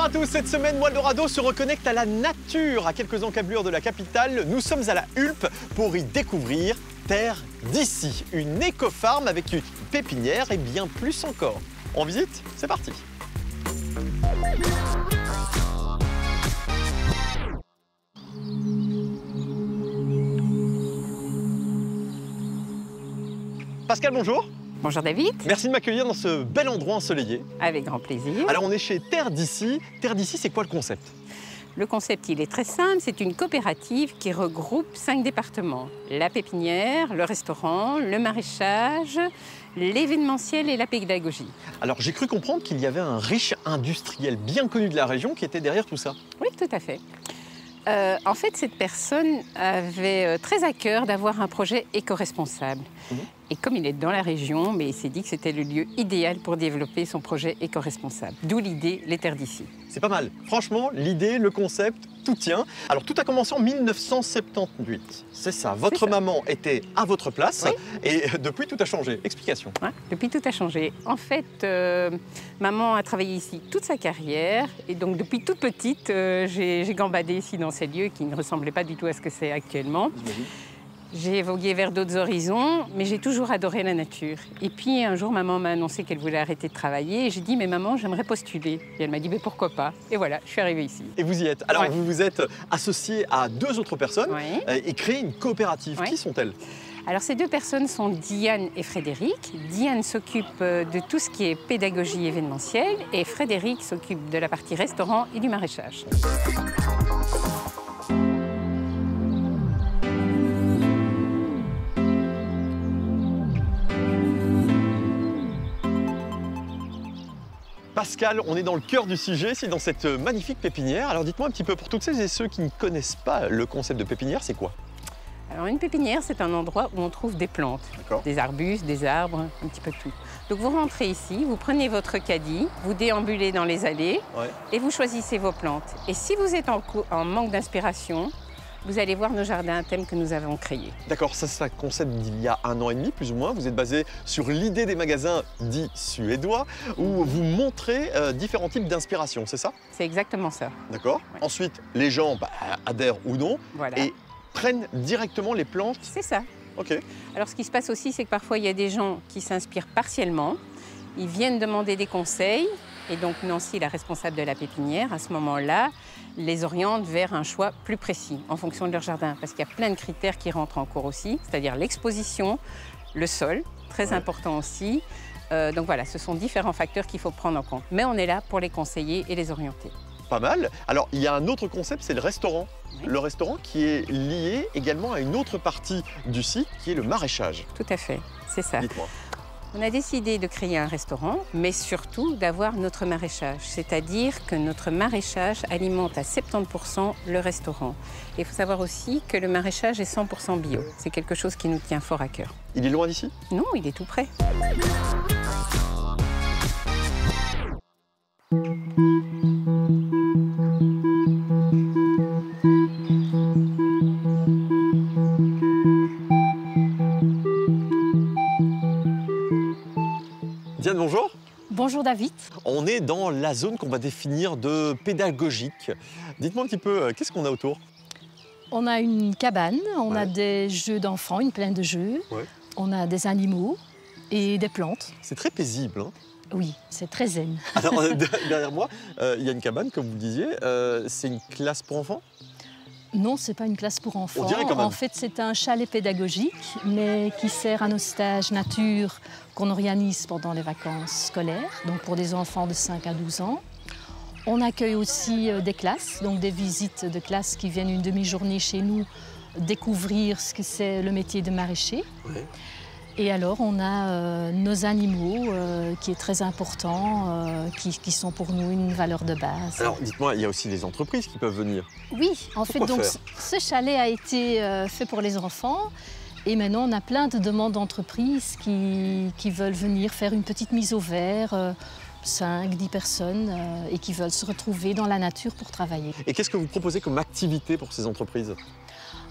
Bonjour à tous, cette semaine, Eldorado se reconnecte à la nature. À quelques encablures de la capitale, nous sommes à la Hulpe pour y découvrir Terre d'ici, une éco-farm avec une pépinière et bien plus encore. On visite? C'est parti. Pascal, bonjour. Bonjour David. Merci de m'accueillir dans ce bel endroit ensoleillé. Avec grand plaisir. Alors on est chez Terre d'ici. Terre d'ici, c'est quoi le concept? Le concept, il est très simple. C'est une coopérative qui regroupe 5 départements. La pépinière, le restaurant, le maraîchage, l'événementiel et la pédagogie. Alors j'ai cru comprendre qu'il y avait un riche industriel bien connu de la région qui était derrière tout ça. Oui, tout à fait. En fait, cette personne avait très à cœur d'avoir un projet éco-responsable. Et comme il est dans la région, mais il s'est dit que c'était le lieu idéal pour développer son projet éco-responsable. D'où l'idée Les Terres d'ici. C'est pas mal. Franchement, l'idée, le concept, tout tient. Alors tout a commencé en 1978. C'est ça. Votre maman était à votre place et depuis tout a changé. Explication. Ouais, depuis tout a changé. En fait, maman a travaillé ici toute sa carrière et donc depuis toute petite, j'ai gambadé ici dans ces lieux qui ne ressemblaient pas du tout à ce que c'est actuellement. J'ai vogué vers d'autres horizons, mais j'ai toujours adoré la nature. Et puis un jour, maman m'a annoncé qu'elle voulait arrêter de travailler. Et j'ai dit, mais maman, j'aimerais postuler. Et elle m'a dit, mais pourquoi pas? Et voilà, je suis arrivée ici. Et vous y êtes. Alors vous vous êtes associée à 2 autres personnes et créé une coopérative. Qui sont-elles? Alors ces 2 personnes sont Diane et Frédéric. Diane s'occupe de tout ce qui est pédagogie événementielle et Frédéric s'occupe de la partie restaurant et du maraîchage. Pascal, on est dans le cœur du sujet, c'est dans cette magnifique pépinière. Alors dites-moi un petit peu, pour toutes celles et ceux qui ne connaissent pas le concept de pépinière, c'est quoi? Alors une pépinière, c'est un endroit où on trouve des plantes, des arbustes, des arbres, un petit peu de tout. Donc vous rentrez ici, vous prenez votre caddie, vous déambulez dans les allées et vous choisissez vos plantes. Et si vous êtes en manque d'inspiration, vous allez voir nos jardins à thème que nous avons créés. D'accord, ça c'est un concept d'il y a 1 an et demi, plus ou moins. Vous êtes basé sur l'idée des magasins dits suédois, où vous montrez différents types d'inspiration, c'est ça? C'est exactement ça. D'accord. Ensuite, les gens adhèrent ou non et prennent directement les plantes. C'est ça. Ok. Alors ce qui se passe aussi, c'est que parfois il y a des gens qui s'inspirent partiellement. Ils viennent demander des conseils. Et donc Nancy, la responsable de la pépinière, à ce moment-là, les oriente vers un choix plus précis en fonction de leur jardin. Parce qu'il y a plein de critères qui rentrent en cours aussi, c'est-à-dire l'exposition, le sol, très important aussi. Donc voilà, ce sont différents facteurs qu'il faut prendre en compte. Mais on est là pour les conseiller et les orienter. Pas mal. Alors, il y a un autre concept, c'est le restaurant. Le restaurant qui est lié également à une autre partie du site, qui est le maraîchage. Tout à fait, c'est ça. Dites-moi. On a décidé de créer un restaurant, mais surtout d'avoir notre maraîchage. C'est-à-dire que notre maraîchage alimente à 70% le restaurant. Et il faut savoir aussi que le maraîchage est 100% bio. C'est quelque chose qui nous tient fort à cœur. Il est loin d'ici? Non, il est tout près. Diane, bonjour. Bonjour David. On est dans la zone qu'on va définir de pédagogique. Dites-moi un petit peu, qu'est-ce qu'on a autour? On a une cabane, on a des jeux d'enfants, une plaine de jeux. On a des animaux et des plantes. C'est très paisible, hein? Oui, c'est très zen. Alors, derrière moi, il y a une cabane, comme vous le disiez. C'est une classe pour enfants? Non, ce n'est pas une classe pour enfants. On dirait quand même. En fait, c'est un chalet pédagogique, mais qui sert à nos stages nature qu'on organise pendant les vacances scolaires, donc pour des enfants de 5 à 12 ans. On accueille aussi des classes, donc des visites de classes qui viennent une demi-journée chez nous découvrir ce que c'est le métier de maraîcher. Et alors, on a nos animaux, qui est très important, qui sont pour nous une valeur de base. Alors, dites-moi, il y a aussi des entreprises qui peuvent venir. Oui, en fait, donc, ce chalet a été fait pour les enfants. Et maintenant, on a plein de demandes d'entreprises qui veulent venir faire une petite mise au vert, 5, 10 personnes, et qui veulent se retrouver dans la nature pour travailler. Et qu'est-ce que vous proposez comme activité pour ces entreprises?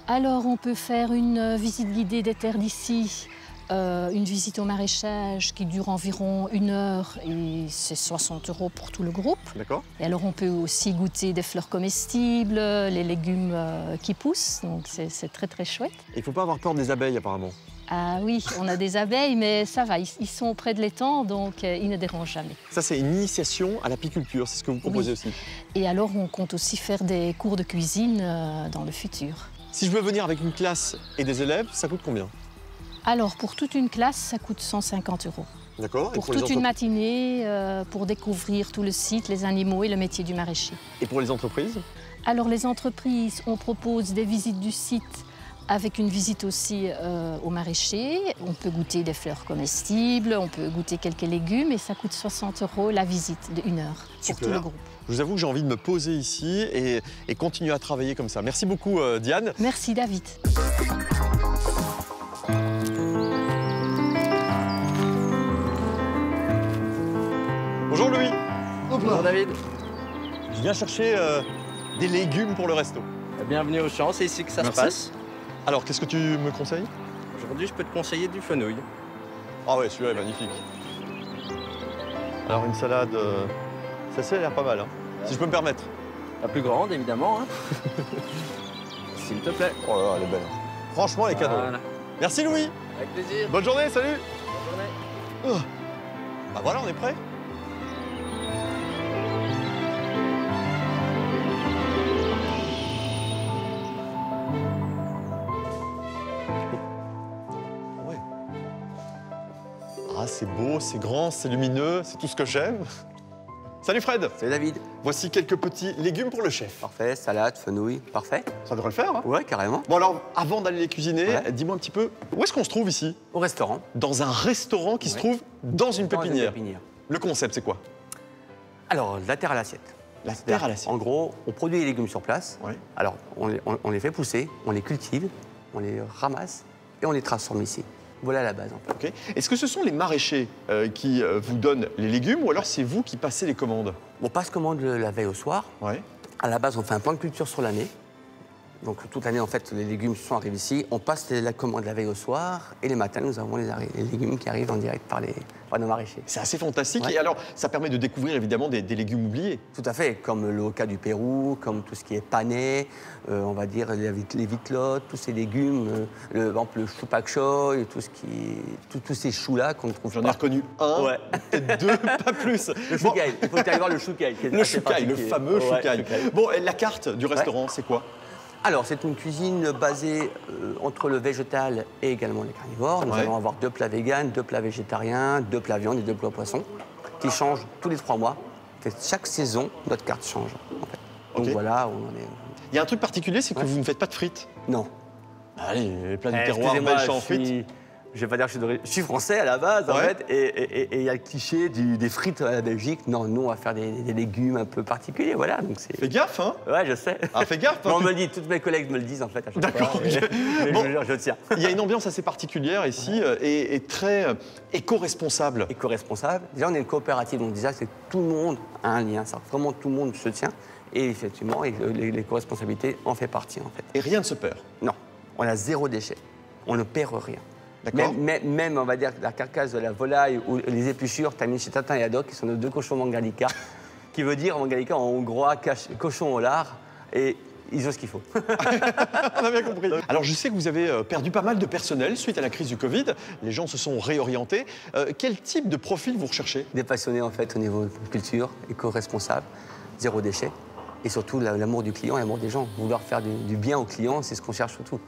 Alors, on peut faire une visite guidée des terres d'ici, une visite au maraîchage qui dure environ 1 heure et c'est 60 € pour tout le groupe. D'accord. Et alors on peut aussi goûter des fleurs comestibles, les légumes qui poussent, donc c'est très très chouette. Il ne faut pas avoir peur des abeilles apparemment. Ah oui, on a des abeilles, mais ça va, ils sont près de l'étang, donc ils ne dérangent jamais. Ça, c'est une initiation à l'apiculture, c'est ce que vous proposez aussi. Et alors on compte aussi faire des cours de cuisine dans le futur. Si je veux venir avec une classe et des élèves, ça coûte combien? Alors pour toute une classe, ça coûte 150 €. D'accord. Pour toute une matinée, pour découvrir tout le site, les animaux et le métier du maraîcher. Et pour les entreprises? Alors les entreprises, on propose des visites du site avec une visite aussi au maraîcher. On peut goûter des fleurs comestibles, on peut goûter quelques légumes et ça coûte 60 € la visite de 1 heure pour tout le groupe. Je vous avoue que j'ai envie de me poser ici et continuer à travailler comme ça. Merci beaucoup Diane. Merci David. Bonjour Louis. Bonjour David. Je viens chercher des légumes pour le resto. Bienvenue au champ, c'est ici que ça se passe. Alors, qu'est-ce que tu me conseilles? Aujourd'hui, je peux te conseiller du fenouil. Ah ouais, celui-là est magnifique. Alors, une salade, ça a l'air pas mal, hein, si je peux me permettre. La plus grande, évidemment. Hein. S'il te plaît. Oh là là, elle est belle. Franchement, elle est cadeau. Voilà. Merci Louis. Avec plaisir. Bonne journée, salut. Bonne journée. Bah voilà, on est prêt. Ah, c'est beau, c'est grand, c'est lumineux, c'est tout ce que j'aime. Salut Fred. Salut David. Voici quelques petits légumes pour le chef. Parfait, salade, fenouil, parfait. Ça devrait le faire, hein? Ouais, carrément. Bon alors, avant d'aller les cuisiner, Ouais. dis-moi un petit peu, où est-ce qu'on se trouve ici? Au restaurant. Dans un restaurant qui se Ouais. trouve dans une pépinière. pépinière. Le concept, c'est quoi? Alors, la terre à l'assiette. La terre à l'assiette. En gros, on produit les légumes sur place. Ouais. Alors, on les fait pousser, on les cultive, on les ramasse et on les transforme ici. Voilà la base, en fait. Ok. Est-ce que ce sont les maraîchers qui vous donnent les légumes ou alors c'est vous qui passez les commandes? On passe commande la veille au soir. Ouais. À la base, on fait un plan de culture sur l'année. Donc, toute l'année, en fait, les légumes sont arrivés ici. On passe la commande la veille au soir. Et les matins, nous avons les légumes qui arrivent en direct par nos maraîchers. C'est assez fantastique. Ouais. Et alors, ça permet de découvrir évidemment des légumes oubliés. Tout à fait, comme le oca du Pérou, comme tout ce qui est panais, on va dire les vitlottes, tous ces légumes, par exemple le chou pak choy, tous ces choux-là qu'on trouve J'en ai pas. reconnu un, Ouais. peut-être deux, pas plus. Le Bon, choucaille, il faut aller voir le choucaille. qui est le assez choucaille, le particulier. fameux Ouais, choucaille. Bon, et la carte du restaurant, c'est quoi? Alors, c'est une cuisine basée entre le végétal et également les carnivores. Nous Ouais. allons avoir 2 plats véganes, 2 plats végétariens, 2 plats viande et 2 plats poisson, qui changent tous les 3 mois. En fait, chaque saison, notre carte change. En fait. Donc Ok. voilà, on en est. Il y a un truc particulier, c'est que Ouais. vous ne faites pas de frites. Non. Allez, les plats du terroir Excusez-moi, belges en frites. Je vais pas dire que je suis français à la base, en Ouais. fait, et il y a le cliché des frites à la Belgique. Non, nous, on va faire des légumes un peu particuliers, voilà. Donc c'est. Fais gaffe, hein. Ouais, je sais. Ah, fais gaffe. Mais hein. on me le dit, toutes mes collègues me le disent, en fait, à chaque D'accord, fois. ok. Mais Bon. je jure, je tiens. Il y a une ambiance assez particulière ici et très éco-responsable. Éco-responsable. Déjà, on est une coopérative, donc déjà, c'est que tout le monde a un lien. Ça, vraiment, tout le monde se tient. Et effectivement, l'éco-responsabilité en fait partie, en fait. Et rien ne se perd. Non, on a 0 déchet. On ne perd rien. D'accord. Même, on va dire, la carcasse de la volaille ou les épluchures, t'as mis chez Tatin et Haddock, qui sont nos 2 cochons Mangalika, qui veut dire, Mangalika, en hongrois, cochon au lard, et ils ont ce qu'il faut. On a bien compris. Alors, je sais que vous avez perdu pas mal de personnel suite à la crise du Covid. Les gens se sont réorientés. Quel type de profil vous recherchez? Des passionnés, en fait, au niveau culture, éco-responsable, 0 déchet, et surtout l'amour du client et l'amour des gens. Vouloir faire du bien aux clients, c'est ce qu'on cherche surtout.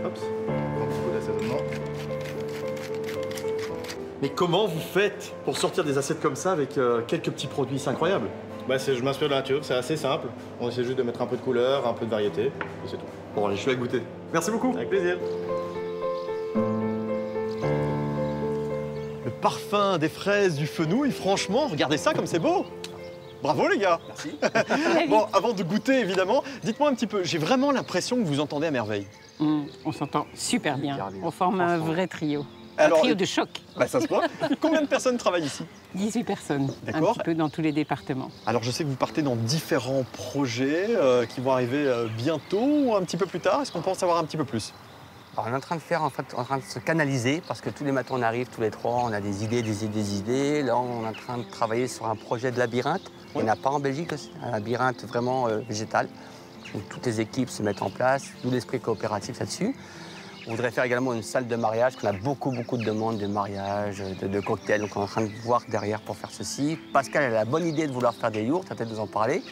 Hop, un petit coup d'assaisonnement. Mais comment vous faites pour sortir des assiettes comme ça avec quelques petits produits? C'est incroyable. Bah, je m'inspire de la nature, c'est assez simple. On essaie juste de mettre un peu de couleur, un peu de variété, et c'est tout. Bon, allez, je vais goûter. Merci beaucoup. Avec plaisir. Le parfum des fraises, du fenouil, franchement, regardez ça comme c'est beau. Bravo les gars. Merci. Bon, avant de goûter évidemment, dites-moi un petit peu, j'ai vraiment l'impression que vous entendez à merveille. On s'entend super bien. Super bien. On forme un Franchement. vrai trio. Un Alors, trio de choc. bah, ça se voit. Combien de personnes travaillent ici? 18 personnes, un D'accord. petit peu dans tous les départements. Alors je sais que vous partez dans différents projets qui vont arriver bientôt ou un petit peu plus tard. Est-ce qu'on peut en savoir un petit peu plus? Alors, on est en train de faire, en train de se canaliser parce que tous les matins on arrive, tous les trois, on a des idées, des idées, des idées. Là, on est en train de travailler sur un projet de labyrinthe. Il n'y en a pas en Belgique aussi, un labyrinthe vraiment végétal. Donc, toutes les équipes se mettent en place, d'où l'esprit coopératif là-dessus. On voudrait faire également une salle de mariage, qu'on a beaucoup de demandes de mariage, de cocktails. Donc on est en train de voir derrière pour faire ceci. Pascal a la bonne idée de vouloir faire des yourts, ça va peut-être nous en parler.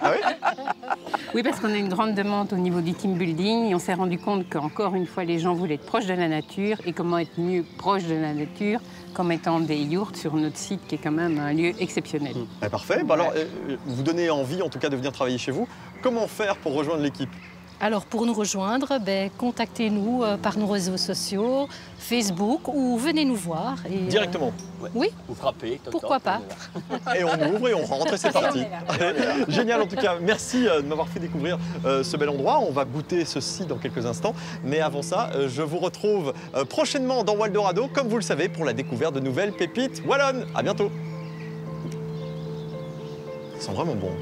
Ah oui? Oui, parce qu'on a une grande demande au niveau du team building et on s'est rendu compte qu'encore une fois, les gens voulaient être proches de la nature. Et comment être mieux proche de la nature qu'en mettant des yourts sur notre site qui est quand même un lieu exceptionnel. Ah, parfait. Bah, alors, vous donnez envie en tout cas de venir travailler chez vous. Comment faire pour rejoindre l'équipe? Alors pour nous rejoindre, contactez-nous par nos réseaux sociaux, Facebook ou venez nous voir. Et, Directement. Oui, Vous frappez. toc, pourquoi toc, pas. on y va. Et on ouvre et on rentre et c'est parti. Génial en tout cas. Merci de m'avoir fait découvrir ce bel endroit. On va goûter ceci dans quelques instants. Mais avant ça, je vous retrouve prochainement dans Waldorado, comme vous le savez, pour la découverte de nouvelles pépites wallonnes. À bientôt. Ils sont vraiment bons.